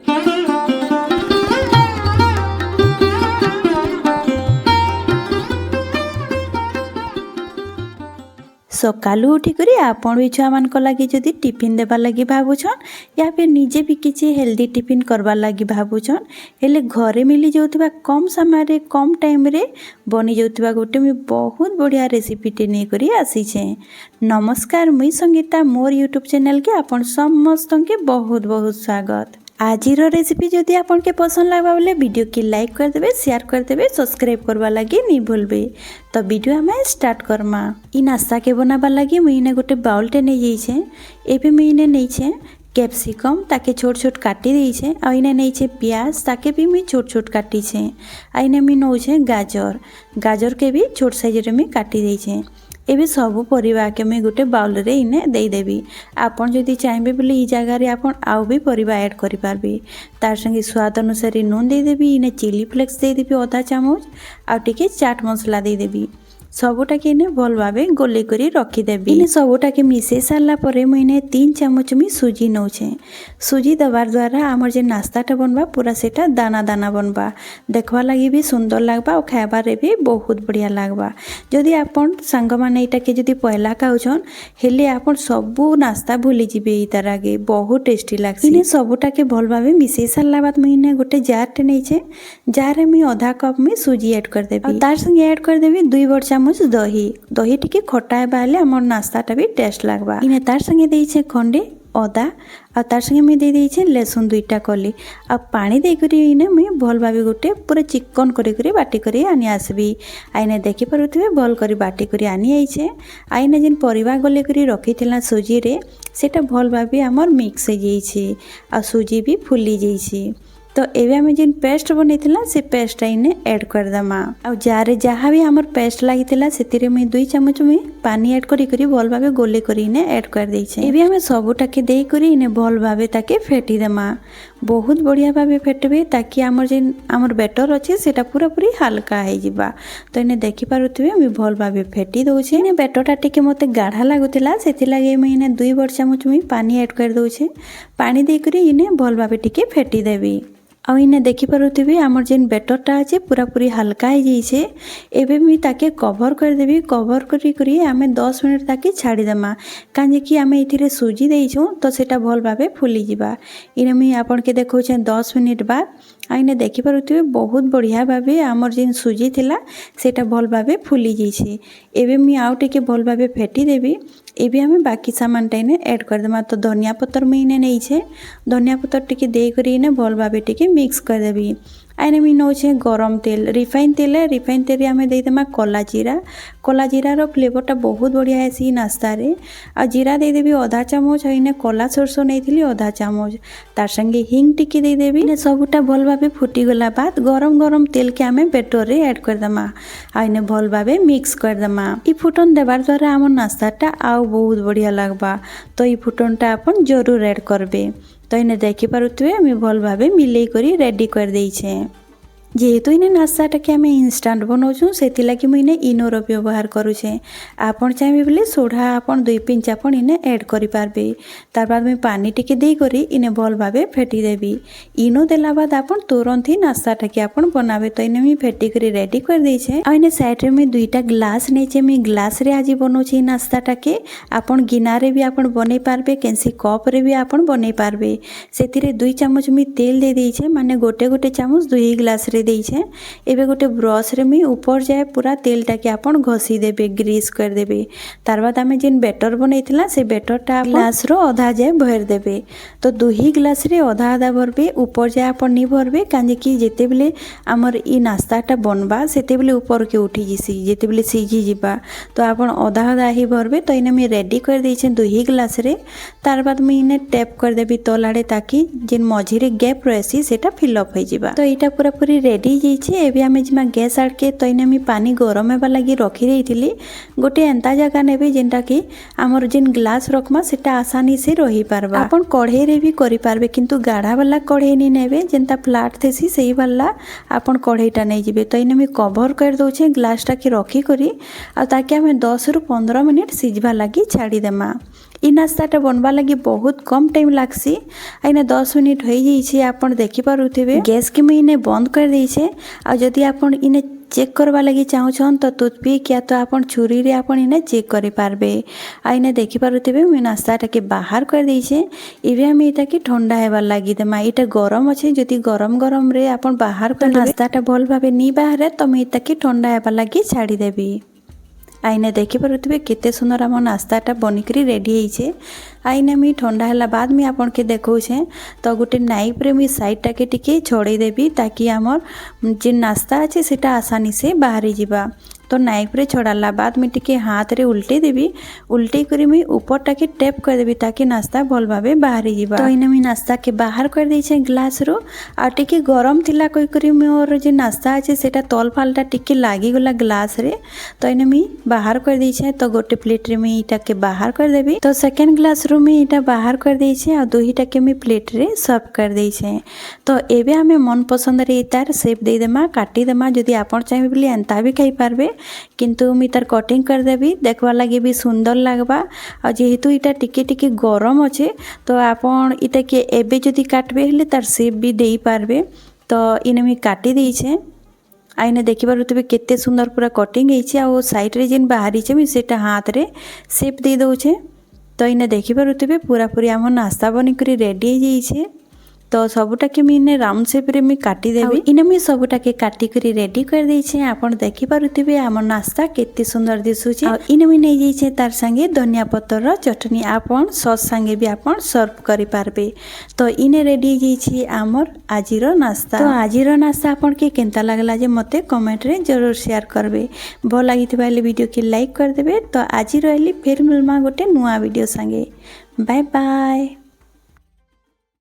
सकालू उठिकरी आपण भी छुआ मान लगी जदि टिफिन देवार लगी भावुछन या फिर निजे भी किसी हेल्दी टिफिन करवार लगी भावुछन हेले घरे मिली जाउथबा कम समय रे कम टाइम रे बनी जाउथबा गोटे मुई बहुत बढ़िया रेसिपीटे नहीं करी आसीछे। नमस्कार, मुई संगीता मोर यूट्यूब चैनल के आपण समस्त के बहुत बहुत स्वागत। आजिर रेसिपी जदि आपन के पसंद लगवा बोले वीडियो की लाइक कर देबे, शेयर कर देबे, सब्सक्राइब करवा लगी नहीं भूलबे। तो वीडियो हमें स्टार्ट करमा। इ नाश्ता के बनाबा लगी मुई इने गोटे बाउलटे नहीं जाइछे। एबे मुई इने नहीं छे कैप्सिकम ताके छोट छोट काटी देइछे आ इने नहीं छे प्याज ताके भी मुई छोट छोट काटी छे। आ इने मुई नौ छे गाजर के भी छोट साइज रे मुई काटी देइछे। एबे सबू परिवा के मुई गोटे बाउल रे इने देई देबी। आपन जदि चाहेबे बोले ई जगह रे आपन आउ भी परिवा ऐड करि पारबे। तार संगे स्वाद अनुसार नून देई देबी, इने चिली फ्लेक्स देई देबी आधा चामच आ टिके चाट मसला देई देबी। सबूटा के इने भल भावे गोले करी रखी देबी। इने सबूटा के मिसे सारला परे मुई 3 चामच मी सुजी नौछे। सुजी दबार द्वारा आमर जे नास्ताटा बनबा पूरा सेटा दाना दाना बनबा, देखवा लगी भी सुंदर लागबा और खाइबार रे भी बहुत बढ़िया लागबा। जदि आपन सांग माने एटा के जदि पहला खाउछन हेले आपन सबू नास्ता भूली जिबे। ई तरह के बहुत टेस्टी लागसी। इने सबूटा के भल भावे मिसे सारला बाद मुई इने गोटे जार टे नैछे। जार रे मुई आधा कप में सुजी ऐड कर देबी। तार संगे ऐड कर देबी 2 बड़ चामच दही टिके खटा हेबाले हमर नास्ताटा भी टेस्ट लागबा। इने तार संगे देइछे खंडे अदा आ तार संगे मुई देई देइछे लहसुन 2टा कली आ पानी देई करी इने मुई भल भाबे गोटे पूरा चिकन करी करी बाटी करी आनी आसबी। आ इने देखि पारुथिबे भल करी बाटी करी आनी आइछे। आ इने जेन परिवा गले करी रखिथिला सुजी रे सेटा भल भाबे हमर मिक्स हो जाइछे आ सुजी भी फुली जाइछे। तो एबे हमें जिन पेस्ट बनैथिला से पेस्ट इने ऐड कर दमा। आ जारे जहाँ भी हमर पेस्ट लागिथिला सेतिरे मैं 2 चामच में पानी ऐड करी करी भल भाबे गोले करी इने ऐड कर देइछे। एबे हमें सबूटा के देई करी इने भल भाबे ताके फेटी देमा। बहुत बढ़िया भाबे फेटबे ताकि हमर जिन हमर बैटर अछि सेटा पूरा पूरी हल्का हे जिबा। तो इने देखि पारुथिबे मैं भल भाबे फेटी दउछे। इने बैटरटा टिके मते गाढ़ा लागुथिला सेति लागे मैं इने 2 बड़ चामच में पानी ऐड कर दउछे। पानी देई करी इने भल भाबे टिके फेटी देबी। आ इने देखि पारुथिबे हमर जेन बैटरटा अछि पूरा पूरी हल्का हो जाइछे। एबे मी ताके कवर कर देबी। कवर करी करी आमे 10 मिनिट ताके छाड़ी देमा काजे कि आमे इथिरे सुजी देइछो तो सेटा भल भाबे फुली जिबा। इने मी आपन के देखौछे 10 मिनिट बाद। आ इने देखि पारुथिबे बहुत बढ़िया भाबे हमर जेन सुजी थिला सेटा भल भाबे फुली जाइछे। एबे मी आउ टिके भल भाबे फेटी देबी। एबे हमें बाकी सामानटा इने ऐड कर देमा। तो धनिया पत्तर में इने नैछे, धनिया पत्तर टिके दे करी इने भल भाबे टिके मिक्स कर देबी। आइने मी नौछे गरम तेल, रिफाइन तेल है। रिफाइन तेल आमे दे देमा कला जीरा रो फ्लेवरटा बहुत बढ़िया हेसी नास्ता रे। आ जीरा दे देबी आधा चामच। इने कला सरसों नैथिली आधा चामच। तार संगे हिंग टिके दे देबी। इने सबुटा भल भाबे फुटी गला बाद गरम गरम तेल के आमे बैटर रे ऐड कर देमा। आ इने भल भाबे मिक्स कर देमा। ई फुटन देबार द्वारा हमर नास्ताटा आउ बहुत बढ़िया लागबा। तो ई फुटनटा आपन जरूर ऐड करबे। तो इने देखि पारुथिबे मैं भल भाबे मिलेई करी रेडी कर देइछे। जेहेतु इने नास्ताटा के आमे इंस्टांट बनाउछु सेति लागि मुई इने इनोर व्यवहार करूछे। आपन चाहे बोले सोडा आपन 2 पिंच आपन इने ऐड करि पारबे। तार बाद मैं पानी टिके देई करी इने भल भाबे फेटी देबी। इनो देला बाद आपन तुरंत ही नास्ताटा के आपन बनाबे। तो इने मी फेटी करी रेडी कर देइछे। आ इने साइड रे मैं 2टा ग्लास नेचे मी ग्लास रे आजि बनाउछि नास्ताटा के। आपन गिना रे भी आपन बनै पारबे, केनसी कप रे भी आपन बनै पारबे। सेतिरे 2 चामच मी तेल दे देइछे, माने गोटे गोटे चामच 2 ग्लास रे देइछे। एबे गोटे ब्रश रे मी ऊपर जाए पूरा तेलटा के आपन घसी देबे, ग्रीस कर देबे। तार बाद आमे जेन बैटर बनैथिला से बैटरटा ग्लास रो आधा जाए भर देबे। तो 2 ग्लास रे आधा आधा भरबे, ऊपर जाए आपन नि भरबे काजे कि जेते बेले हमर ई नास्ताटा बनबा सेते बेले ऊपर के उठी जिसी, जेते बेले सिझी जिबा। तो आपन आधा आधा ही भरबे। तो इने मी रेडी कर देइछे 2 ग्लास रे। तार बाद मी इने टैप कर देबी तलाडे ताकि जेन मझी रे गैप रहसी सेटा फिल अप हो जिबा। तो इटा पूरा पूरी रेडी जाइछे। एबे हमें जिमा गैस आड़ के तो इने मी पानी गरम हेबा लागि रखी देइथिली। गोटे एंता जगह नेबे जेनटा कि हमर जेन ग्लास रखमा सेटा आसानी से रही पारबा। आपन कढ़े रे भी करि पारबे, किंतु गाढ़ा वाला कढ़े नि नेबे जेनता फ्लैट थेसी सेही वाला आपन कढ़ेटा नै जिबे। तो इने मी कवर कर दोछे ग्लासटा के रखी करी आ ताकि हमें 10 रु 15 मिनिट सिझबा लागि छाड़ी देमा। इ नास्ताटा बनवा लगी बहुत कम टाइम लागसी। आइना 10 मिनिट हो जाइए आपन देखि पारुथिबे। गैस के मैं इने बंद कर देइछे। आ जदि आपन इने चेक करवा लगी चाहूछन तो टूथपिक या तो आपन छुरी रे आपन इने चेक करि पारबे। आ इने देखि पारुथिबे मैं नास्ताटा के बाहर कर देइछे। इबे हम इटा के ठंडा हेबार लागि देमा। इटा गरम अछि जदि गरम गरम रे आपन बाहर कर नास्ताटा भल भाबे नी बाहरे तो मैं इटा के ठंडा हेबार लागि छाड़ी देबी। आइने देखि पारुथिबे केते सुंदर आम नास्ताटा बनिकरी रेडी होइछे। आइने मी ठंडा होला बाद में आपन के देखौछे तो गोटे नाइफ रे मी साइड टा के टिके छोड़े देबी ताकि हमर जे नास्ता अछि सेटा आसानी से बाहरी जिबा। तो नाइफ रे छोड़ाला बाद में टिके हाथ रे उल्टे देबी। उल्टे करी मी ऊपर टा के टैप कर देबी ताकि नास्ता भल भाबे बाहरी जिबा। तो इने मी नास्ता के बाहर कर देइछे ग्लास रो। आ टिके गरम थिला कई करी मोर जे नास्ता अछि सेटा तल फालटा टिके लागी गला ग्लास रे। तो इने मी बाहर कर देइछे। तो गोटे प्लेट रे मी इटा के बाहर कर देबी। तो सेकंड ग्लास रो मी इटा बाहर कर देइछे आ दुहीटा के मी प्लेट रे सर्व कर देइछे। तो एबे हमें मन पसंद रे इतार शेप दे देमा काटी देमा। जदि आपन चाहे बोली एंता भी खाई पारबे किंतु मी तार कटिंग कर देबी देखवा लगे भी सुंदर लागबा। और जेहेतु इटा टिके टिके गरम अच्छे तो आपन इटा के एबे जदि काटबे हेले तार शेप भी देई पारबे। तो इने मी काटी देइछे। आइने देखि पारुथिबे केते सुंदर पूरा कटिंग हेइछे। आ साइड रे जेन बाहरी छे मी सेटा हाथ रे शेप दे दउछे। तो इने देखि पारुथिबे पूरा पूरी आम नास्ता बनी करी रेडी हो जाइछे। तो सबुटा के मी इने राउंड शेप रे मी काटी देबी। इने मी सबुटा के काटी करी रेडी कर देइछे। आपन देखि पारुथिबे आम नास्ता केते सुंदर दिसुछे। आ इने मी नै जाइछे तार संगे धनिया पत्तर चटनी आपन सॉस संगे भी आपन सर्व करि पारबे। तो इने रेडी जाइछे आमर आजिरो नास्ता। तो आजिरो नास्ता आपन के केनता लागला जे मते कमेंट रे जरूर शेयर करबे। भल लागिथिबा वीडियो के लाइक कर देबे। तो आजि रहली फेर मिलमा गोटे नुआ वीडियो संगे। Bye bye.